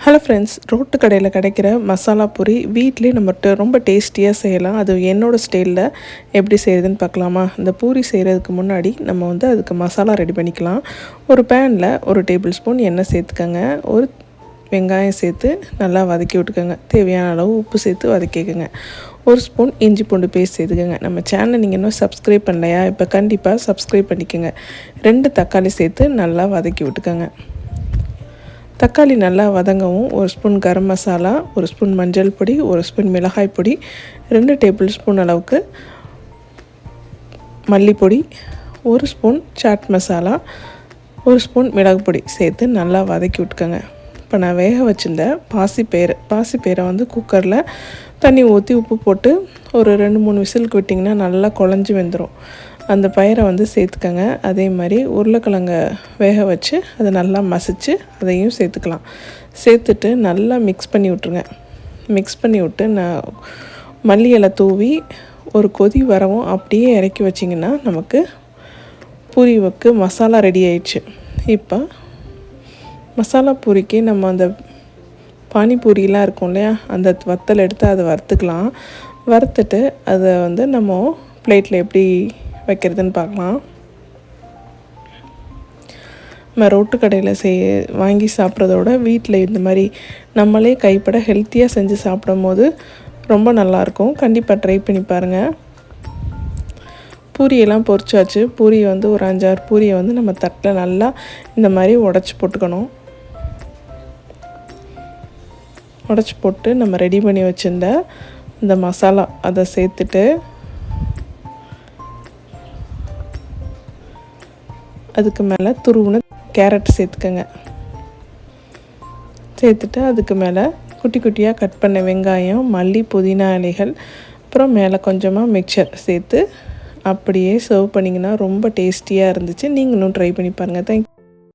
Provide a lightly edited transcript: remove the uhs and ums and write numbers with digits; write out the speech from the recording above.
Hello friends, road கடையில் கிடைக்கிற மசாலா பூரி வீட்டிலே நம்மகிட்ட ரொம்ப டேஸ்டியாக செய்யலாம். அது என்னோடய ஸ்டைலில் எப்படி செய்கிறதுன்னு பார்க்கலாமா? இந்த பூரி செய்கிறதுக்கு முன்னாடி நம்ம வந்து அதுக்கு மசாலா ரெடி பண்ணிக்கலாம். ஒரு பேனில் 1 டேபிள் ஸ்பூன் எண்ணெய் சேர்த்துக்கங்க. ஒரு வெங்காயம் சேர்த்து நல்லா வதக்கி விட்டுக்கோங்க. தேவையான அளவு உப்பு சேர்த்து வதக்கிக்கோங்க. 1 ஸ்பூன் இஞ்சி பூண்டு பேஸ்ட் சேர்த்துக்கோங்க. நம்ம சேனலை நீங்கள் இன்னும் சப்ஸ்கிரைப் பண்ணலையா? இப்போ கண்டிப்பாக சப்ஸ்கிரைப் பண்ணிக்கோங்க. 2 தக்காளி சேர்த்து நல்லா வதக்கி விட்டுக்கோங்க. தக்காளி நல்லா வதங்கவும் 1 ஸ்பூன் கரம் மசாலா, 1 ஸ்பூன் மஞ்சள் பொடி, 1 ஸ்பூன் மிளகாய் பொடி, 2 டேபிள் ஸ்பூன் அளவுக்கு மல்லிப்பொடி, 1 ஸ்பூன் சாட் மசாலா, 1 ஸ்பூன் மிளகு பொடி சேர்த்து நல்லா வதக்கி விட்டுக்கோங்க. இப்போ நான் வேக வச்சுருந்த பாசிப்பயிரை வந்து குக்கரில் தண்ணி ஊற்றி உப்பு போட்டு ஒரு 2-3 விசிலுக்கு விட்டிங்கன்னா நல்லா குழஞ்சி வெந்துடும். அந்த பயிரை வந்து சேர்த்துக்கங்க. அதே மாதிரி உருளைக்கிழங்க வேக வச்சு அதை நல்லா மசித்து அதையும் சேர்த்துக்கலாம். சேர்த்துட்டு நல்லா மிக்ஸ் பண்ணி விட்ருங்க. மிக்ஸ் பண்ணி விட்டு நான் மல்லி இலை தூவி ஒரு கொதி வரவும் அப்படியே இறக்கி வச்சிங்கன்னா நமக்கு பூரிக்கு மசாலா ரெடி ஆயிடுச்சு. இப்போ மசாலா பூரிக்கு நம்ம அந்த பானிபூரியெலாம் இருக்கும் இல்லையா, அந்த வத்தல் எடுத்து அதை வறுத்துக்கலாம். வறுத்துட்டு அதை வந்து நம்ம பிளேட்டில் எப்படி வைக்கிறதுன்னு பார்க்கலாம். நம்ம ரோட்டு கடையில் வாங்கி சாப்பிட்றதோட வீட்டில் இந்த மாதிரி நம்மளே கைப்பட ஹெல்த்தியாக செஞ்சு சாப்பிடும் போது ரொம்ப நல்லாயிருக்கும். கண்டிப்பாக ட்ரை பண்ணி பாருங்கள். பூரியெல்லாம் பொரிச்சாச்சு. பூரியை வந்து ஒரு 5-6 பூரியை வந்து நம்ம தட்டில் நல்லா இந்த மாதிரி உடச்சி போட்டுக்கணும். உடச்சி போட்டு நம்ம ரெடி பண்ணி வச்சுருந்த இந்த மசாலா அதை சேர்த்துட்டு அதுக்கு மேலே துருவுன கேரட் சேர்த்துக்கங்க. சேர்த்துட்டு அதுக்கு மேலே குட்டி குட்டியாக கட் பண்ண வெங்காயம், மல்லி, புதினா இலைகள், அப்புறம் மேலே கொஞ்சமாக மிக்சர் சேர்த்து அப்படியே சர்வ் பண்ணிங்கன்னா ரொம்ப டேஸ்டியாக இருந்துச்சு. நீங்களும் ட்ரை பண்ணி பாருங்கள். தேங்க்யூ.